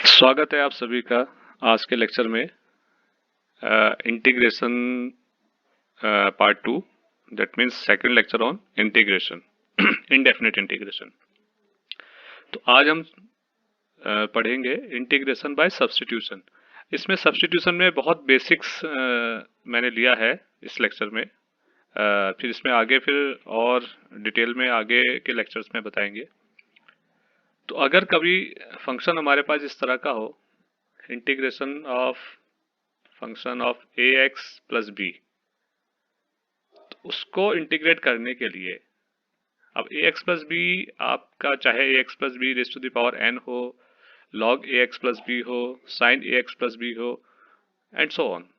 स्वागत है आप सभी का आज के लेक्चर में integration part 2 that means second lecture on integration indefinite integration. तो आज हम पढ़ेंगे इंटीग्रेशन बाय सब्स्टिट्यूशन। इसमें सब्स्टिट्यूशन में बहुत बेसिक्स मैंने लिया है इस लेक्चर में। फिर इसमें आगे फिर और डिटेल में आगे के लेक्चर्स में बताएंगे। तो अगर कभी फंक्शन हमारे पास इस तरह का हो, integration of function of A x plus b, तो उसको इंटीग्रेट करने के लिए अब ए एक्स प्लस बी आपका चाहे A x plus B raise to the power N हो, log A x plus B हो, sine A x plus B हो एंड सो ऑन।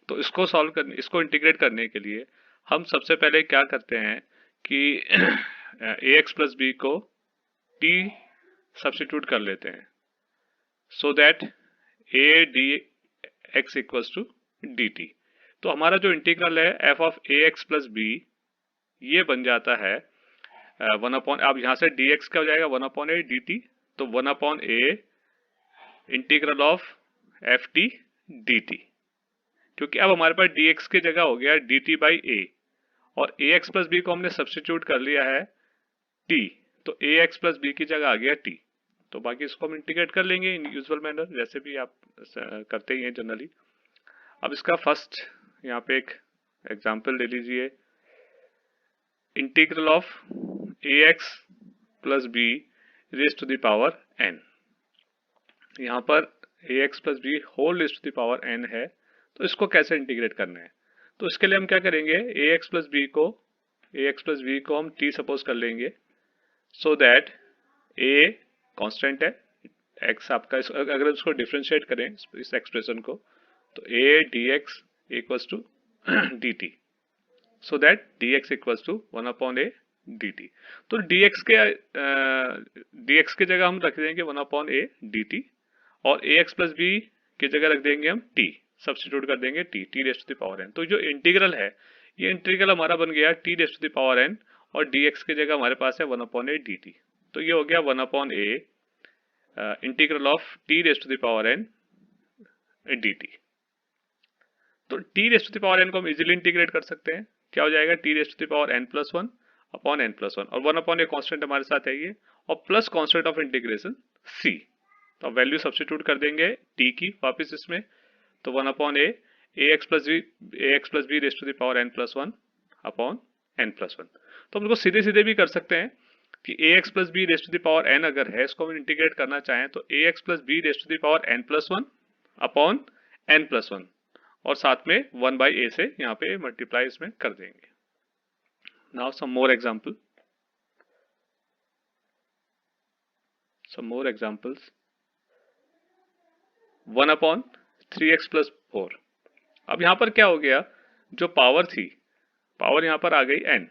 तो इसको सॉल्व करने, इसको इंटीग्रेट करने के लिए हम सबसे पहले क्या करते हैं कि ए एक्स प्लस बी को टी सब्स्टिट्यूट कर लेते हैं so that a d x equals to d T. तो हमारा जो इंटीग्रल है f of A x plus b ये बन जाता है 1/, अब यहाँ से डी एक्स क्या हो जाएगा 1/a डी टी। तो 1/a integral of F T D T, क्योंकि अब हमारे पास डी एक्स की जगह हो गया डी टी बाई ए और ए एक्स प्लस बी को हमने सब्स्टिट्यूट कर लिया है टी, तो ए एक्स प्लस बी की जगह आ गया टी। तो बाकी इसको हम इंटीग्रेट कर लेंगे इन यूजुअल मैनर, जैसे भी आप करते ही हैं जनरली। अब इसका फर्स्ट यहाँ पे एक एग्जांपल ले लीजिए, integral of A x plus B raise to the power N. यहाँ पर A x plus B whole raise to the power N है, तो इसको कैसे इंटीग्रेट करना है। तो इसके लिए हम क्या करेंगे, ए एक्स प्लस बी को हम टी सपोज कर लेंगे सो दैट ए कांस्टेंट है, एक्स आपका अगर उसको डिफरेंशिएट करें इस एक्सप्रेशन को, तो a d x equals to d t so that d x equals to 1/a d T. तो डी एक्स की जगह हम रख देंगे 1/a डी टी और ए एक्स प्लस बी की जगह रख देंगे हम टी, सब्स्टिट्यूट कर देंगे t raise to the power n. तो जो इंटीग्रल है ये इंटीग्रल हमारा बन गया t raise to the power n और डी एक्स की जगह हमारे पास है 1/a डी टी। तो ये हो गया 1/a integral of T raise to the power N D T. तो T raise to the power N को हम इजीली इंटीग्रेट कर सकते हैं, क्या हो जाएगा t raise to the power N plus one upon N plus one, और 1/a कांस्टेंट हमारे साथ है ये, और plus constant of integration c. तो वैल्यू सब्स्टिट्यूट कर देंगे टी की वापस इसमें, तो 1/a a x plus B raise to the power N plus one upon N plus one. तो हम इसको सीधे सीधे भी कर सकते हैं कि ए x plus B raise to the power N अगर है, इसको हम इंटीग्रेट करना चाहें तो A x plus B raise to the power N plus one upon N plus one, और साथ में 1/a से यहाँ पे मल्टीप्लाई इसमें कर देंगे। Now some more examples 1/3x plus 4। अब यहाँ पर क्या हो गया, जो पावर थी, पावर यहाँ पर आ गई n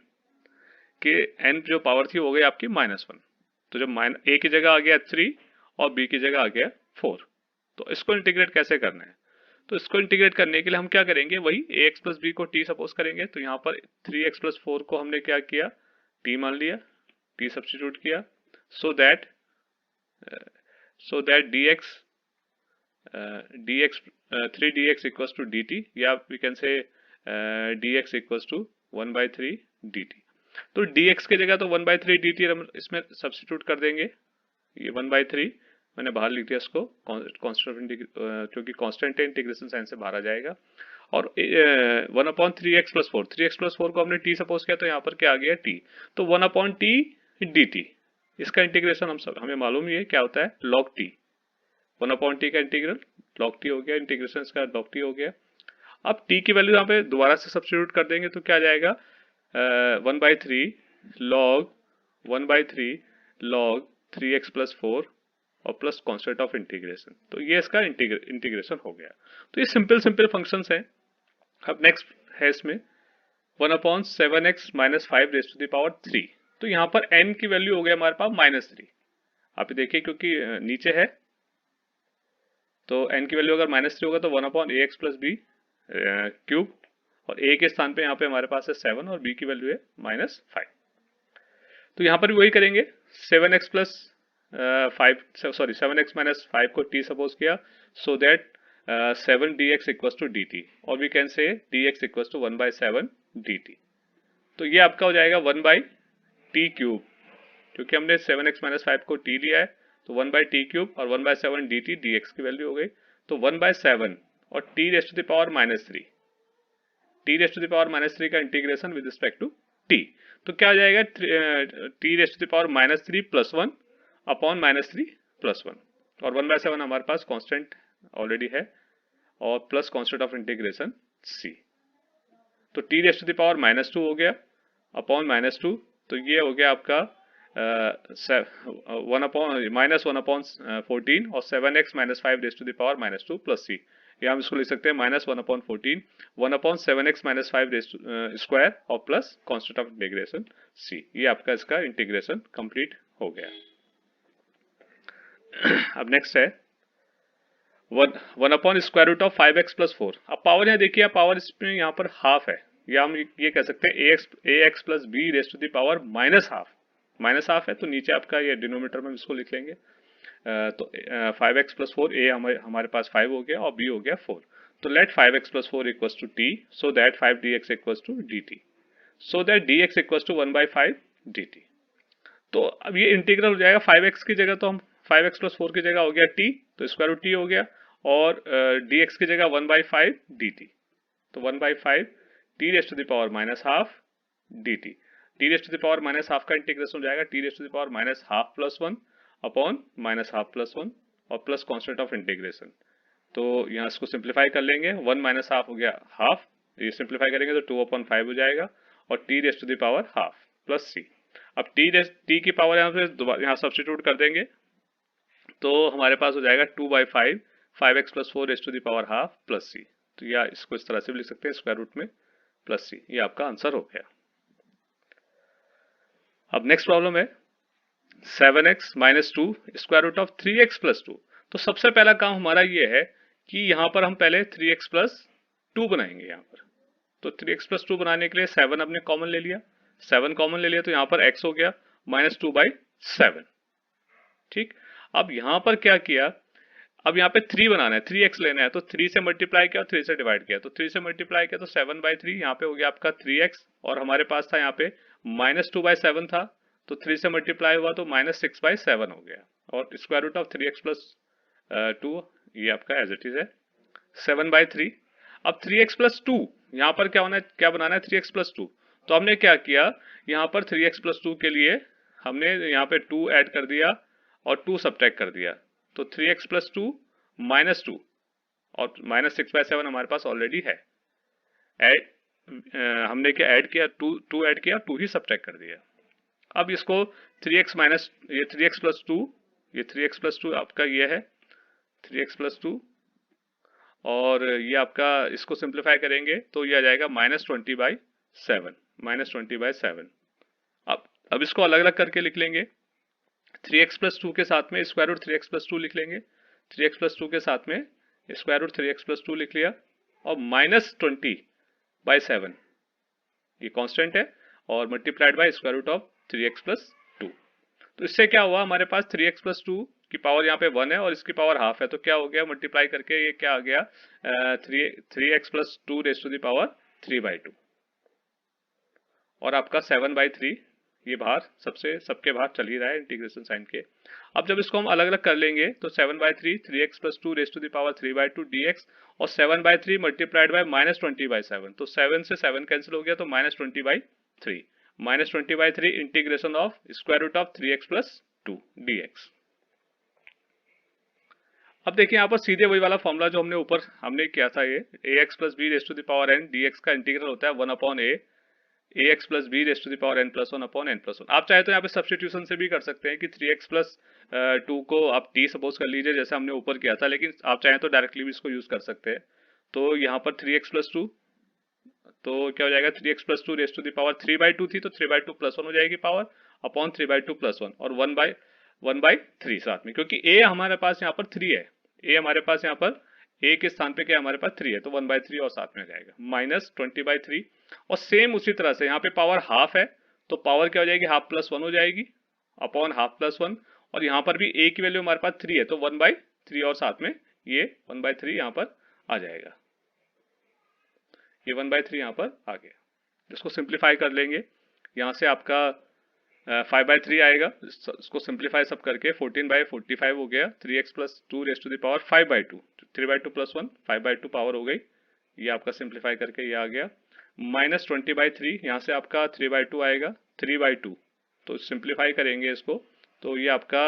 कि n जो पावर थी हो गई आपकी -1। तो जब a की जगह आ गया 3 और b की जगह आ गया 4, तो इसको इंटीग्रेट कैसे करना है। तो इसको इंटीग्रेट करने के लिए हम क्या करेंगे, वही ax प्लस बी को t सपोज करेंगे। तो यहाँ पर 3x प्लस 4 को हमने क्या किया, t मान लिया, t सब्स्टिट्यूट किया so that dx 3dx equals to dt, या we can say dx equals to 1/3 dt। तो dx की जगह तो 1/3 dt हम इसमें सब्स्टिट्यूट कर देंगे, ये 1/3 मैंने बाहर लिख दिया इसको, क्योंकि कांस्टेंट है इंटीग्रेशन साइन से बाहर आ जाएगा, और 1/3x प्लस 4, 3x प्लस 4 को हमने t सपोज किया, तो यहाँ पर क्या आ गया t। तो 1/t dt, इसका इंटीग्रेशन हमें मालूम ही है क्या होता है, log t। 1/t का इंटीग्रल log t हो गया, इंटीग्रेशन इसका log t हो गया। अब t की वैल्यू यहाँ पे दोबारा से सब्स्टिट्यूट कर देंगे तो क्या आ जाएगा, 1/3 log 3x प्लस 4 और प्लस कांस्टेंट ऑफ इंटीग्रेशन। तो ये इसका इंटीग्रेशन हो गया। तो ये सिंपल फंक्शंस हैं। अब नेक्स्ट है इसमें 1/7x minus 5 raise to the power 3। तो यहाँ पर n की वैल्यू हो गया हमारे पास -3। आप देखिए क्योंकि नीचे है, तो n की वैल्यू अगर -3 होगा तो 1/ax प्लस बी क्यूब, और a के स्थान पे यहाँ पे हमारे पास है 7 और b की वैल्यू है -5। तो यहाँ पर भी वही करेंगे, 7x plus seven x minus 5 को t सपोज किया, so that 7 dx equals to dt, और we can say dx equals to 1/7 dt। तो ये आपका हो जाएगा 1/t क्यूब, क्योंकि हमने 7x माइनस 5 को t लिया है, तो 1/t क्यूब और 1/7 dt dx की वैल्यू हो गई। तो 1/7 और t raise to the power -3, t raise to the power -3 का integration with respect to t, तो क्या हो जाएगा, t raise to the power -3 plus 1 upon -3 plus 1, और 1/7 हमारे पास कांस्टेंट ऑलरेडी है, और plus constant of integration c। तो t raise to the power -2 हो गया अपॉन -2, तो ये हो गया आपका 1 अपॉन 14 और 7x minus 5 raise to the power -2 plus c। या हम इसको लिख सकते हैं -1/14 1/7x minus 5 raise to square और plus constant of integration c। ये आपका इसका इंटीग्रेशन कंप्लीट हो गया। अब नेक्स्ट है 1 upon square root of 5x plus 4। अब पावर यहाँ देखिए, पावर इसमें यहाँ पर हाफ है, या हम ये कह सकते हैं ax plus b raise to the power minus half है, तो नीचे आपका ये डिनोमिनेटर में इसको लिख लेंगे। तो 5x प्लस 4 a हमारे पास 5 हो गया और b हो गया 4। तो let 5x plus 4 equals to t, so that 5 dx equals to dt, so that dx equals to 1/5 dt। तो अब ये इंटीग्रल हो जाएगा 5x की जगह, तो हम 5x प्लस 4 की जगह हो गया t, तो स्क्वायर रूट t हो गया, और dx की जगह 1/5 dt, तो 1/5 t raise to the power -half dt। t raise to the power -half का इंटीग्रेशन हो जाएगा t raise to the power -half plus 1 upon -half plus 1 और प्लस कांस्टेंट ऑफ इंटीग्रेशन। तो यहाँ इसको सिंप्लीफाई कर लेंगे, 1 माइनस हाफ हो गया हाफ, ये सिंप्लीफाई करेंगे तो 2/5 हो जाएगा, और t raise to the power half plus c। अब t की पावर यहाँ पे यहाँ सब्स्टिट्यूट कर देंगे, तो हमारे पास हो जाएगा 2/5 5x plus 4 raise to the power half plus c। तो या इसको इस तरह से भी लिख सकते हैं, स्क्वायर रूट में प्लस c। ये आपका आंसर हो गया। अब नेक्स्ट प्रॉब्लम है 7x minus 2 square root of 3x plus 2। तो सबसे पहला काम हमारा ये है कि यहाँ पर हम पहले 3x प्लस 2 बनाएंगे यहाँ पर। तो 3x प्लस 2 बनाने के लिए 7 हमने कॉमन ले लिया, 7 कॉमन ले लिया, तो यहाँ पर x हो गया -2/7। ठीक, अब यहाँ पर क्या किया, अब यहाँ पे 3 बनाना है, 3x लेना है, तो 3 से मल्टीप्लाई किया और 3 से डिवाइड किया, तो 3 से मल्टीप्लाई किया तो 7/3, यहाँ पे हो गया आपका 3x, और हमारे पास था यहाँ पे -2/7 था, तो 3 से मल्टीप्लाई हुआ तो -6/7 हो गया, और square root of 3x plus 2 ये आपका एज इट इज है 7/3। अब 3x प्लस 2 यहाँ पर क्या बनाना है 3x प्लस 2, तो हमने क्या किया, यहाँ पर 3x प्लस 2 के लिए हमने यहाँ पे 2 ऐड कर दिया और 2 सब्ट्रैक्ट कर दिया, तो 3x प्लस 2 -2 और -6/7 हमारे पास ऑलरेडी है। हमने क्या ऐड किया, 2 ऐड किया, 2 ही सब्ट्रैक्ट कर दिया। अब इसको 3x माइनस ये 3x प्लस 2, ये 3x प्लस 2 आपका ये है 3x प्लस 2, और ये आपका इसको सिंप्लीफाई करेंगे तो ये आ जाएगा -20/7 -20/7। अब इसको अलग अलग करके लिख लेंगे, 3x प्लस 2 के साथ में स्क्वायर रूट 3x प्लस 2 लिख लेंगे, 3x प्लस 2 के साथ में स्क्वायर रूट 3x प्लस 2 लिख लिया, और -20/7 ये कांस्टेंट है, और multiplied by square root of 3x plus 2। तो इससे क्या हुआ, हमारे पास 3x प्लस 2 की पावर यहाँ पे 1 है और इसकी पावर हाफ है, तो क्या हो गया, मल्टीप्लाई करके ये क्या आ गया 3x plus 2 raise to the power 3/2, और आपका 7/3 ये बाहर सबके बाहर चल ही रहा है इंटीग्रेशन साइन के। अब जब इसको हम अलग अलग कर लेंगे तो 7/3 3x plus 2 raise to the power 3/2 dx, और 7/3 मल्टीप्लाइड बाय -20/7, तो 7 से 7 कैंसिल हो गया, तो -20/3 -20/3 integration of square root of 3x plus 2 dx। अब देखिए यहाँ पर सीधे वही वाला फॉर्मूला जो हमने ऊपर किया था, ये ax plus b raise to the power n dx का इंटीग्रल होता है 1/a ax plus b raise to the power n plus 1/n+1। आप चाहे तो यहाँ पे सब्स्टिट्यूशन से भी कर सकते हैं कि 3x प्लस 2 को आप t सपोज कर लीजिए जैसे हमने ऊपर किया था, लेकिन आप चाहें तो डायरेक्टली भी इसको यूज कर सकते हैं। तो यहाँ पर 3x प्लस 2, तो क्या हो जाएगा 3x plus 2 raise to the power 3/2 थी, तो 3/2 प्लस 1 हो जाएगी पावर अपॉन 3/2 प्लस 1, और 1/3 साथ में, क्योंकि a हमारे पास यहाँ पर 3 है, a हमारे पास यहाँ पर a के स्थान पे क्या हमारे पास 3 है, तो 1/3 और साथ में जाएगा -20/3, और सेम उसी तरह से यहाँ पे पावर हाफ है, तो पावर क्या हो जाएगी हाफ प्लस 1 हो जाएगी अपॉन हाफ प्लस 1, और यहाँ पर भी a की वैल्यू हमारे पास 3 है, तो 1/3 और साथ में ये 1/3 यहाँ पर आ जाएगा, ये 1/3 यहाँ पर आ गया। इसको सिंप्लीफाई कर लेंगे, यहाँ से आपका 5/3 आएगा, इसको सिंप्लीफाई सब करके 14/45 हो गया, 3x plus 2 raise to the power 5/2, 3/2 plus 1 5/2 power हो गई, ये आपका सिंप्लीफाई करके ये आ गया। माइनस 20/3, यहाँ से आपका 3/2 आएगा, 3/2, तो सिंप्लीफाई करेंगे इसको, तो ये आपका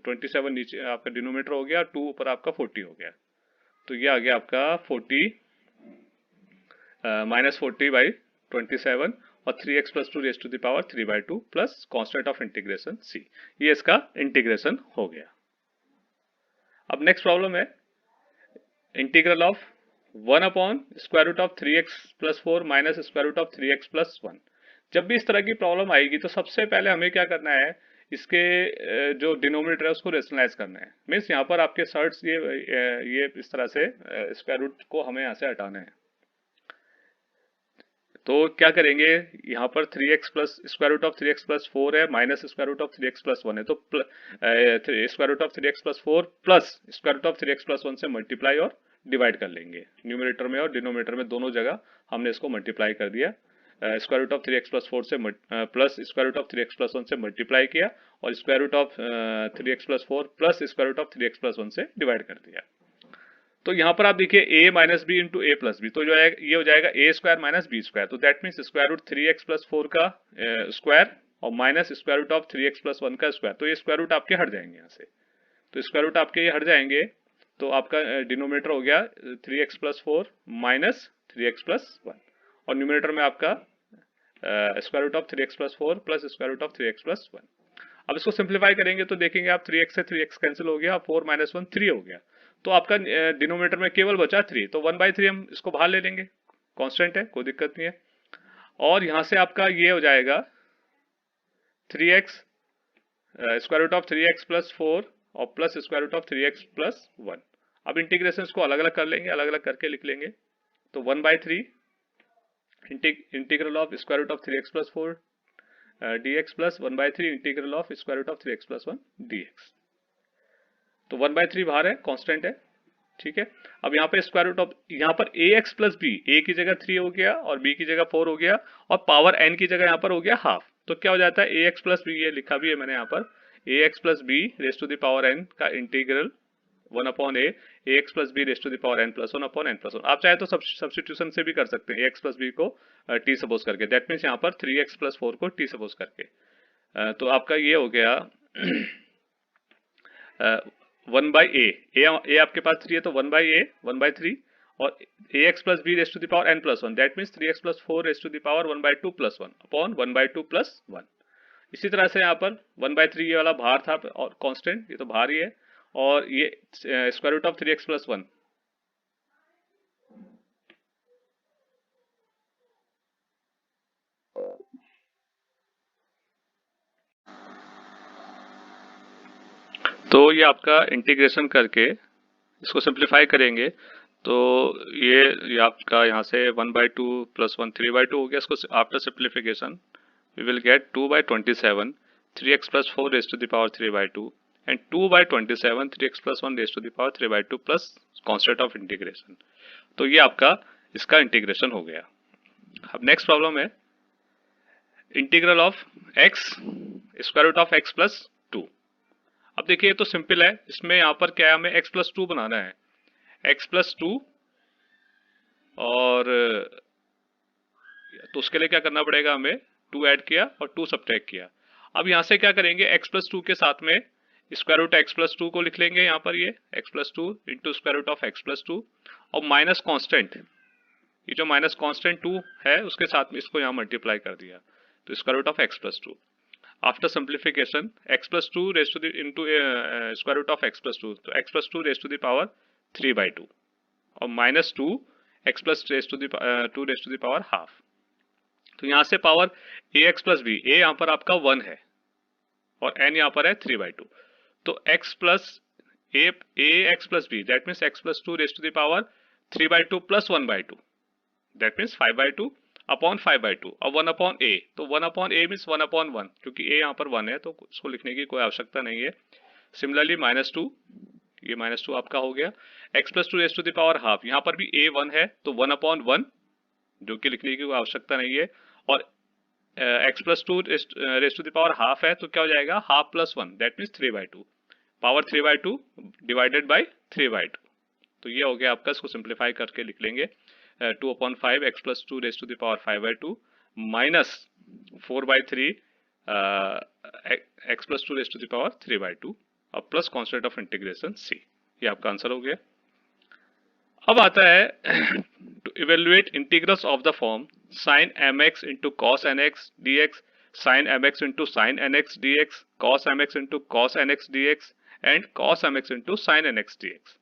27 नीचे आपका डिनोमीटर हो गया, 2 ऊपर आपका 40 हो गया, तो ये आ गया आपका 40 -40/27 और 3x plus 2 raise to the power 3/2 plus constant of integration c, ये इसका इंटीग्रेशन हो गया। अब नेक्स्ट प्रॉब्लम है integral of 1/√3x plus 4 minus √3x plus 1। जब भी इस तरह की प्रॉब्लम आएगी तो सबसे पहले हमें क्या करना है, इसके जो डिनोमिनेटर है उसको रेशनलाइज करना है। मीन्स यहाँ पर आपके सर्ट्स ये इस तरह से स्क्वायर रूट को हमें यहाँ से हटाना है। तो क्या करेंगे, यहाँ पर 3x प्लस √3x प्लस 4 है, माइनस √3x प्लस 1 है, तो √3x plus 4 plus √3x plus 1 से मल्टीप्लाई और डिवाइड कर लेंगे। न्यूमरेटर में और डिनोमिनेटर में दोनों जगह हमने इसको मल्टीप्लाई कर दिया। √3x प्लस 4 से प्लस √3x प्लस 1 से मल्टीप्लाई किया और √3x plus 4 plus √3x plus 1 से डिवाइड कर दिया। तो यहाँ पर आप देखिए a minus b into a plus b, तो जो है ये हो जाएगा a square minus B square, तो दैट मीन्स √3x प्लस 4 का स्क्वायर और माइनस √3x प्लस 1 का स्क्वायर, तो ये स्क्वायर रूट आपके हट जाएंगे यहाँ से, तो स्क्वायर रूट आपके ये हट जाएंगे, तो आपका डिनोमिनेटर हो गया 3x plus 4 minus 3x plus 1 और न्यूमिनेटर में आपका √3x plus 4 plus √3x plus 1। अब इसको सिंप्लीफाई करेंगे तो देखेंगे आप 3x से 3x कैंसिल हो गया, 4 माइनस 1 3 हो गया, तो आपका डिनोमिनेटर में केवल बचा 3, तो 1/3 हम इसको बाहर ले लेंगे, कांस्टेंट है कोई दिक्कत नहीं है। और यहाँ से आपका ये हो जाएगा 3x √3x प्लस 4 और प्लस √3x प्लस 1। अब इंटीग्रेशन को अलग अलग कर लेंगे, अलग अलग करके लिख लेंगे, तो 1/3 integral of √3x plus 4 dx plus 1/3 integral of √3x plus 1 dx। तो 1/3 बाहर है, कांस्टेंट है, ठीक है। अब यहाँ पे स्क्वायर रूट ऑफ, यहाँ पर ax प्लस बी, a की जगह 3 हो गया और b की जगह 4 हो गया और पावर n की जगह यहाँ पर हो गया हाफ, तो क्या हो जाता है ax प्लस बी, ये लिखा भी है मैंने यहाँ पर, ax plus B raise to the power n का integral 1/a ax plus B raise to the power n plus 1/n plus 1। आप चाहे तो सब्स्टिट्यूशन से भी कर सकते हैं, ax प्लस बी को t सपोज करके, दैट मीन्स यहाँ पर 3x प्लस 4 को t सपोज करके, तो आपका ये हो गया 1/a, a आपके पास 3 है तो 1/a 1/3 और ax plus B raise to the power n plus 1, that means 3x plus 4 raise to the power 1/2 plus 1 upon 1/2 plus 1। इसी तरह से यहाँ पर 1/3 ये वाला बाहर था और कांस्टेंट, ये तो बाहर ही है, और ये square root of 3x plus 1, तो ये आपका इंटीग्रेशन करके इसको सिंप्लीफाई करेंगे, तो ये आपका यहाँ से 1/2 प्लस 1 3/2 हो गया। इसको after simplification we will get 2/27 3x plus 4 raise to the power 3/2 and 2/27 3x plus 1 raise to the power 3/2 plus constant of integration. तो ये आपका इसका इंटीग्रेशन हो गया। अब नेक्स्ट प्रॉब्लम है integral of x square root of x plus 2। अब देखिए तो सिंपल है, इसमें यहाँ पर क्या है, हमें x प्लस 2 बनाना है, x प्लस 2, और तो उसके लिए क्या करना पड़ेगा, हमें 2 ऐड किया और 2 सब्ट्रैक्ट किया। अब यहाँ से क्या करेंगे, x प्लस 2 के साथ में स्क्वायर रूट x प्लस 2 को लिख लेंगे, यहाँ पर ये x plus 2 into square root of x plus 2 और माइनस कॉन्स्टेंट, ये जो माइनस कॉन्स्टेंट 2 है उसके साथ में इसको यहाँ मल्टीप्लाई कर दिया, तो square root of x plus 2। After simplification x plus 2 raise to the into square root of x plus 2, तो x plus 2 raise to the power 3/2 और minus 2 x plus 2 raise to the power half. तो यहाँ से power ax plus b, a यहाँ पर आपका 1 है और n यहाँ पर है 3/2, तो x plus ax plus b that means x plus 2 raise to the power 3/2 plus 1/2 that means 5/2 upon 5/2 और 1 अपॉन ए, तो 1 अपॉन ए मीन्स 1 अपॉन 1, क्योंकि ए यहाँ पर 1 है तो उसको लिखने की कोई आवश्यकता नहीं है। सिमिलरली -2, ये -2 आपका हो गया। x plus 2 raise to the power half, यहाँ पर भी a 1 है तो 1 अपॉन 1, जो कि लिखने की कोई आवश्यकता नहीं है। और x plus 2 raise to the power half है तो क्या हो जाएगा, half plus 1, that means 3/2, power 3/2 divided by 3/2। तो ये हो गया आपका, इसको सिंप्लीफाई करके लिख लेंगे 2 अपॉन 5 x plus 2 raise to the power 5/2 minus 4/3 x plus 2 raise to the power 3/2 और plus constant of integration c। ये आपका आंसर हो गया। अब आता है to evaluate integrals of the form sin mx into cos nx dx, sin mx into sin nx dx, cos mx into cos nx dx and cos mx into sin nx dx।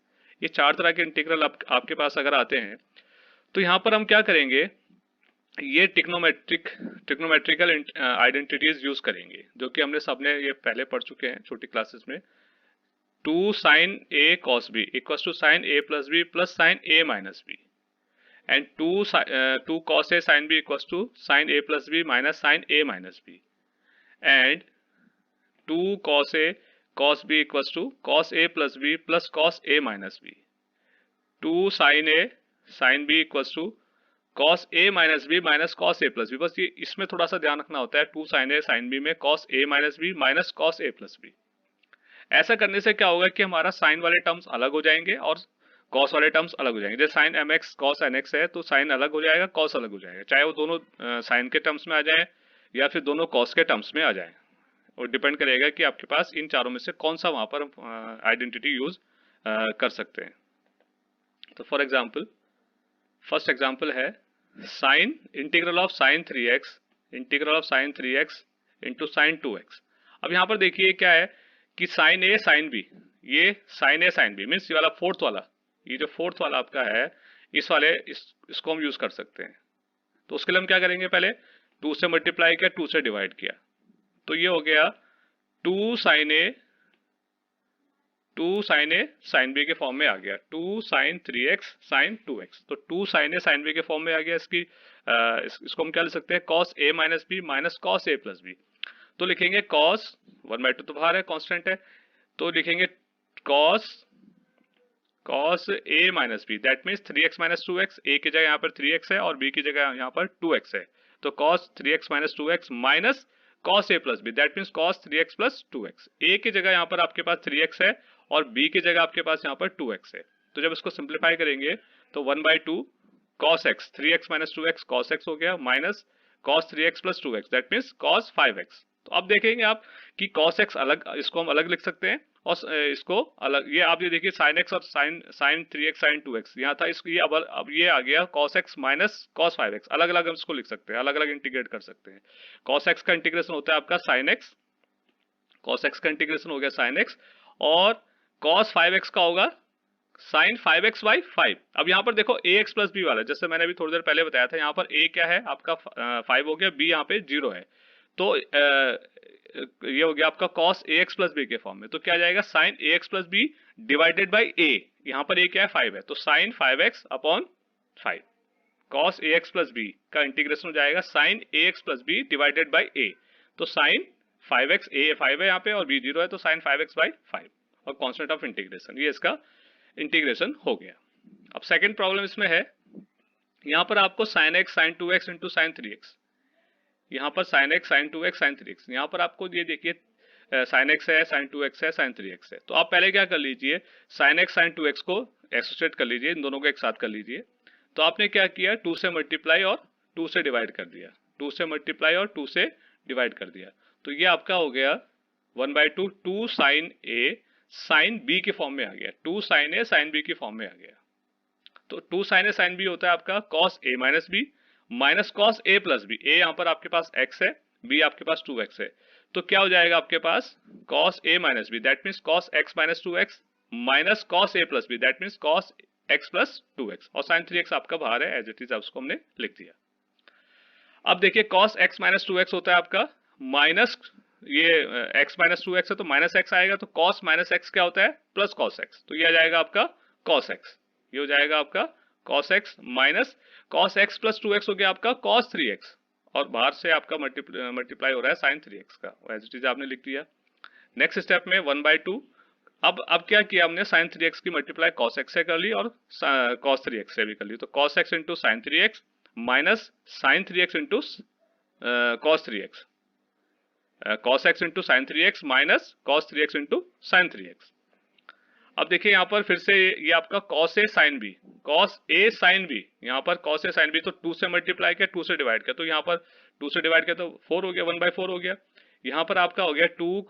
ये 4 तरह के integral आपके पास अगर आते हैं तो यहाँ पर हम क्या करेंगे, ये ट्रिग्नोमेट्रिकल आइडेंटिटीज यूज करेंगे, जो कि हमने सबने ये पहले पढ़ चुके हैं छोटी क्लासेस में। 2 sin a cos b equals to sin a plus b plus sin a minus b, and 2 cos a sin b equals to sin a plus b minus sin a minus b, and 2 cos a cos b equals to cos a plus b plus cos a minus b, 2 sin a sin b equals to cos a minus b minus cos a plus b। बस ये इसमें थोड़ा सा ध्यान रखना होता है, 2 sin a sin b में cos a minus b minus cos a plus b। ऐसा करने से क्या होगा कि हमारा साइन वाले टर्म्स अलग हो जाएंगे और कॉस वाले टर्म्स अलग हो जाएंगे। जैसे साइन mx cos nx है तो साइन अलग हो जाएगा, कॉस अलग हो जाएगा, चाहे वो दोनों साइन के टर्म्स में आ जाए या फिर दोनों कॉस के टर्म्स में आ जाए, और डिपेंड करेगा कि आपके पास इन चारों में से कौन सा वहां पर आइडेंटिटी यूज कर सकते हैं। तो फॉर एग्जाम्पल, फर्स्ट एग्जाम्पल है sine integral of sine 3x integral of sine 3x into sign 2x। अब यहाँ पर देखिए क्या है कि साइन ए साइन बी, ये साइन ए साइन बी मीन्स ये वाला फोर्थ वाला, ये जो फोर्थ वाला आपका है इसको हम यूज कर सकते हैं। तो उसके लिए हम क्या करेंगे, पहले 2 से मल्टीप्लाई किया, 2 से डिवाइड किया, तो ये हो गया 2 sin a sin b के फॉर्म में आ गया, 2 sin 3x sin 2x, तो 2 sin a sin b के फॉर्म में आ गया। इसको हम क्या लिख सकते हैं, cos a minus b minus cos a plus b. तो लिखेंगे cos 1/2 तो बाहर है, कांस्टेंट है, तो लिखेंगे cos a minus b, that means 3x minus 2x, a की जगह यहाँ पर 3x है और b की जगह यहाँ पर 2x है, तो cos 3x minus 2x minus cos a plus b, that means cos 3x plus 2x। a की जगह यहाँ पर आपके पास 3x है और b की जगह आपके पास यहाँ पर 2x है, तो जब इसको सिंप्लीफाई करेंगे तो 1/2 cos x, 3x minus 2x cos x हो गया, minus cos 3x plus 2x, that means cos 5x। तो अब देखेंगे आप कि cos x अलग, इसको हम अलग लिख सकते हैं और इसको अलग, ये आप ये देखिए sin x और sin 3x sin 2x यहाँ था, इसको ये अब ये आ गया cos x minus cos 5x, अलग अलग हम इसको लिख सकते हैं, अलग अलग इंटीग्रेट कर सकते हैं। cos x का इंटीग्रेशन होता है आपका sin x, cos x का इंटीग्रेशन हो गया sin x, और cos 5x का होगा sin 5x बाई 5। अब यहाँ पर देखो ax प्लस बी वाला, जैसे मैंने अभी थोड़ी देर पहले बताया था, यहाँ पर a क्या है आपका 5 हो गया, b यहाँ पे 0 है, तो ये हो गया आपका cos ax प्लस बी के फॉर्म में, तो क्या जाएगा sin ax plus B divided by a, यहाँ पर a क्या है 5 है, तो sin 5x upon 5, cos ax plus B का इंटीग्रेशन हो जाएगा sin ax plus B divided by a, तो sin 5x, a 5 है यहाँ पे और b 0 है, तो sin 5x बाई 5 और कांस्टेंट ऑफ इंटीग्रेशन, ये इसका इंटीग्रेशन हो गया। अब सेकंड प्रॉब्लम इसमें है, यहाँ पर आपको sin x sin 2x into sin 3x, यहाँ पर sin x sin 2x sin 3x, यहाँ पर आपको ये देखिए sin x है sin 2x है sin 3x है, तो आप पहले क्या कर लीजिए, sin x sin 2x को एसोसिएट कर लीजिए, इन दोनों को एक साथ कर लीजिए। तो आपने क्या किया, 2 से मल्टीप्लाई और 2 से डिवाइड कर दिया, 2 से मल्टीप्लाई और 2 से डिवाइड कर दिया, तो ये आपका हो गया 1/2 2 sin a sin b के फॉर्म में आ गया, 2 sin a sin b के फॉर्म में आ गया। तो 2 sin a sin b होता है आपका cos a minus b minus cos a plus b, a यहाँ पर आपके पास x है, b आपके पास 2x है, तो क्या हो जाएगा आपके पास cos a minus b, that means cos x minus 2x minus cos a plus b, that means cos x plus 2x, और sin 3x आपका बाहर है एज इट इज, उसको हमने लिख दिया। अब देखिए cos x माइनस 2x होता है आपका माइनस, ये x माइनस 2x है तो माइनस x आएगा, तो cos माइनस x क्या होता है, प्लस cos x, तो ये आ जाएगा आपका cos x, ये हो जाएगा आपका cos x minus cos x plus 2x हो गया आपका कॉस 3x, और बाहर से आपका मल्टीप्लाई हो रहा है साइन 3x का, एज इट इज आपने लिख दिया। नेक्स्ट स्टेप में 1/2, अब क्या किया हमने, साइन 3x की मल्टीप्लाई कॉस एक्स से कर ली और कॉस 3x से भी कर ली, तो cos x into sine 3x minus sine 3x into cos 3x, cos x into sine 3x minus cos 3x into sine 3x। अब देखिए यहाँ पर फिर से ये आपका कॉस ए साइन बी, कॉस ए साइन बी, यहाँ पर कॉस ए साइन बी तो 2 से मल्टीप्लाई किया, 2 से डिवाइड किया, तो यहाँ पर 2 से डिवाइड किया तो 4 हो गया, 1/4 हो गया। यहाँ पर आपका हो गया 2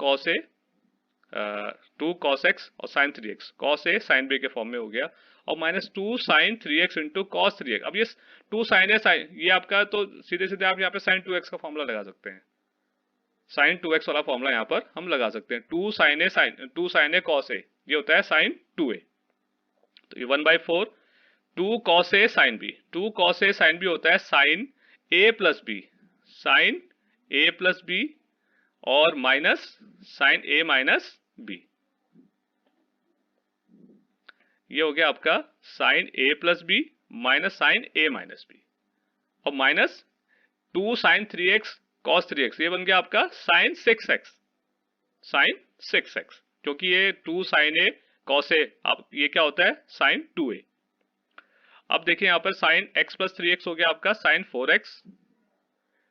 कॉस एक्स और sign 3x, cos A sine B के फॉर्म में हो गया, और minus 2 sine 3x into cos 3x। अब ये 2 साइन ए साइन, ये आपका तो सीधे सीधे आप यहाँ पे साइन 2x का फॉर्मूला लगा सकते हैं, साइन 2x वाला फॉर्मूला यहाँ पर हम लगा सकते हैं। 2 साइन ए कॉस ए, ये होता है साइन 2a, तो ये 1/4 2 कॉस ए साइन बी, 2 कॉस ए साइन बी होता है sine a plus B, sine a plus B और minus sine a minus B, ये हो गया आपका sine a plus B minus sine a minus B, और minus 2 sine 3x cos 3x, ये बन गया आपका साइन 6x, साइन 6x, क्योंकि ये 2 साइन ए कॉस ए, अब ये क्या होता है साइन 2a। अब देखिए यहाँ पर साइन x प्लस 3x हो गया आपका साइन 4x,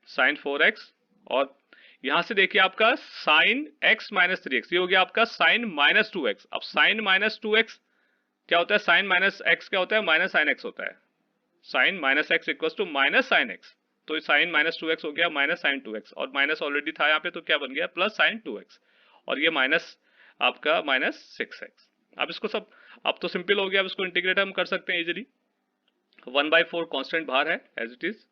साइन 4x, और यहां से देखिए आपका साइन x माइनस 3x, ये हो गया आपका साइन माइनस 2x। अब साइन माइनस 2x क्या होता है, साइन माइनस x क्या होता है, माइनस साइन x होता है, sine minus x equal to minus sine x, तो साइन माइनस 2x हो गया माइनस साइन 2x, और माइनस ऑलरेडी था यहाँ पे तो क्या बन गया प्लस साइन 2x, और ये माइनस आपका माइनस 6x। अब इसको सब, अब तो सिंपल हो गया, अब इसको इंटीग्रेट हम कर सकते हैं इजीली, 1/4 कांस्टेंट बाहर है एज इट इज।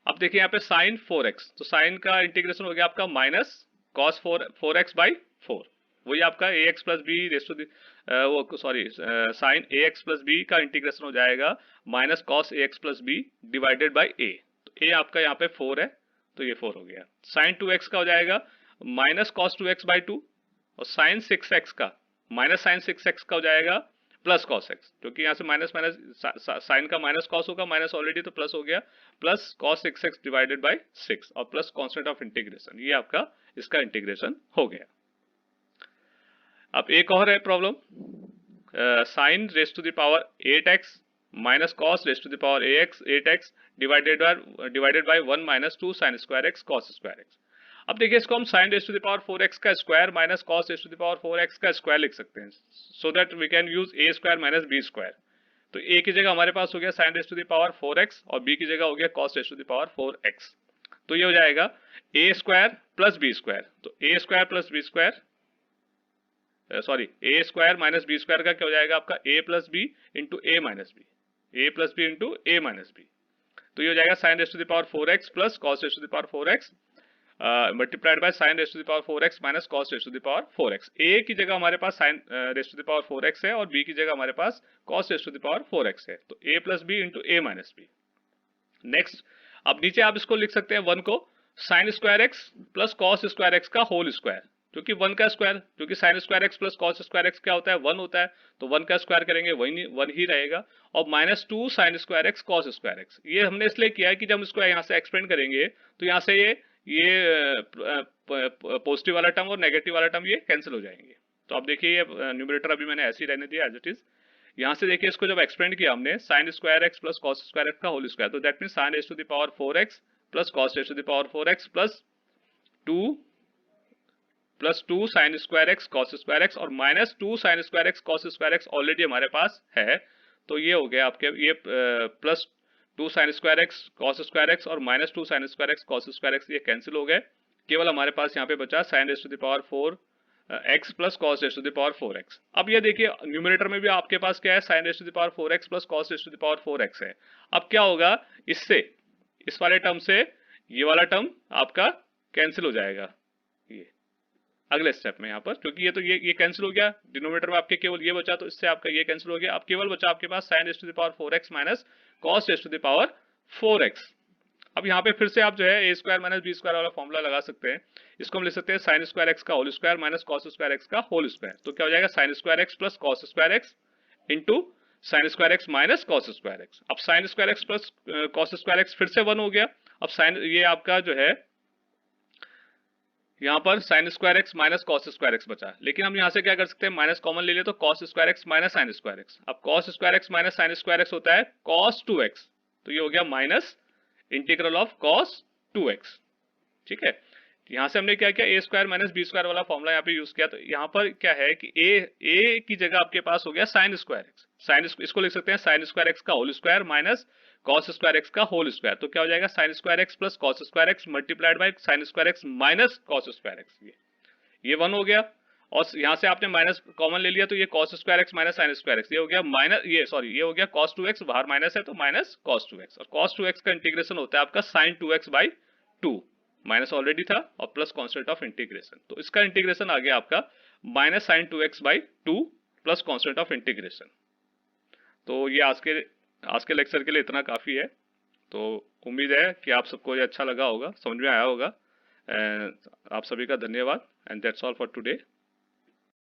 अब देखिए यहाँ पे साइन 4x, तो साइन का इंटीग्रेशन हो गया आपका माइनस कॉस 4x/4, वही आपका ax plus B raise to वो sorry sine ax plus B का इंटीग्रेशन हो जाएगा minus cos ax plus B divided by a, तो a आपका यहाँ पे 4 है तो ये 4 हो गया। साइन 2x का हो जाएगा माइनस कॉस 2x/2, और साइन 6x का माइनस साइन 6x का हो जाएगा प्लस कॉस x, क्योंकि यहाँ से माइनस माइनस साइन का माइनस कॉस होगा, माइनस ऑलरेडी तो प्लस हो गया, plus cos 6x divided by 6 और प्लस कांस्टेंट ऑफ इंटीग्रेशन, ये आपका इसका इंटीग्रेशन हो गया। अब एक और है problem, sine raise to the power 8x minus cos raise to the power 8x divided by 1 minus 2 sine square x cos square x। अब देखिए इसको हम sine raise to the power 4x का square minus cos raise to the power 4x का square लिख सकते हैं, so that we can use a square minus b square. तो a की जगह हमारे पास हो गया sine raise to the power 4x और b की जगह हो गया cos raise to the power 4x, तो ये हो जाएगा a square plus b square, तो a square plus b square sorry a square minus b square का क्या हो जाएगा आपका a plus B into A minus b, a plus B into A minus b, तो ये हो जाएगा sine raise to the power 4x plus cos raise to the power 4x multiplied by sine raise to the power 4x minus cos raise to the power 4x। a की जगह हमारे पास sine raise to the power 4x है और b की जगह हमारे पास cos raise to the power 4x है, तो a plus B into A minus B. Next, अब नीचे आप इसको लिख सकते हैं 1 को sine square x plus cos square x का होल स्क्वायर, क्योंकि 1 का स्क्वायर, क्योंकि sign square x plus cos square x क्या होता है 1 होता है, तो 1 का स्क्वायर करेंगे वही 1 ही रहेगा, और minus 2 sine square X cos square x. ये हमने इसलिए किया है कि जब इसको यहाँ से एक्सपेंड करेंगे तो यहाँ से ये पॉजिटिव वाला टर्म और नेगेटिव वाला टर्म ये कैंसिल हो जाएंगे। तो अब देखिए ये न्यूमरेटर अभी मैंने ऐसे ही रहने दिया एज इट इज। यहाँ से देखिए इसको जब एक्सपेंड किया हमने sine square x plus cos square x का होल स्क्वायर, तो that mean sine raise to the power 4x plus cos raise to the power 4x plus 2 sine square X cos square X और minus 2 sine square X cos square X already हमारे पास है, तो ये हो गया आपके ये plus 2 sine square X cos square X और minus 2 sine square X cos square x ये कैंसिल हो गए, केवल हमारे पास यहाँ पे बचा sine raise to the power 4x plus cos raise to the power 4x। अब ये देखिए न्यूमरेटर में भी आपके पास क्या है sine raise to the power 4x plus cos raise to the power 4x है। अब क्या होगा, इससे इस वाले टर्म से ये वाला टर्म आपका कैंसिल हो जाएगा ये अगले स्टेप में यहाँ पर, क्योंकि ये तो ये कैंसिल हो गया, डिनोमिनेटर में आपके केवल ये बचा, तो इससे आपका ये कैंसिल हो गया। अब केवल बचा आपके पास sine raise to the power 4x minus cos raise to the power 4x। अब यहाँ पे फिर से आप जो है A square minus B square वाला फॉर्मूला लगा सकते हैं, इसको हम लिख सकते हैं साइन स्क्वायर एक्स का whole square minus cos square x का होल स्क्वायर, तो क्या हो जाएगा sine square x plus cos square X into sine square x minus cos square x. अब sine square x plus cos square x फिर से 1 हो गया। अब साइन, ये आपका जो है यहाँ पर sign square x minus cos square x बचा, लेकिन हम यहाँ से क्या कर सकते हैं, माइनस कॉमन ले ले तो cos square x minus sine square x. अब cos square x minus sine square x होता है कॉस 2x, तो ये हो गया minus integral of cos 2x। ठीक है, यहाँ से हमने क्या किया, ए स्क्वायर माइनस बी स्क्वायर वाला फॉर्मूला यहाँ पे यूज किया। तो यहाँ पर क्या है कि ए की जगह आपके पास हो गया साइन स्क्वायर एक्स, इसको लिख सकते हैं साइन स्क्वायर एक्स का whole square minus cos square x का होल स्क्वायर। तो क्या हो जाएगा, sine square x plus cos square x multiplied by sine square x minus cos square x. ये 1 हो गया, और यहाँ से आपने माइनस कॉमन ले लिया तो ये cos square x minus sine square x, ये हो गया माइनस, ये हो गया कॉस 2x, बाहर माइनस है तो माइनस कॉस 2x। और कॉस 2x का इंटीग्रेशन होता है आपका sign 2x by 2, minus already था और प्लस कॉन्स्टेंट ऑफ इंटीग्रेशन, तो इसका इंटीग्रेशन आ गया आपका minus sine 2x by 2 plus constant of integration. तो ये आज के लेक्चर के लिए इतना काफी है। तो उम्मीद है कि आप सबको ये अच्छा लगा होगा, समझ में आया होगा। आप सभी का धन्यवाद, and that's all for today.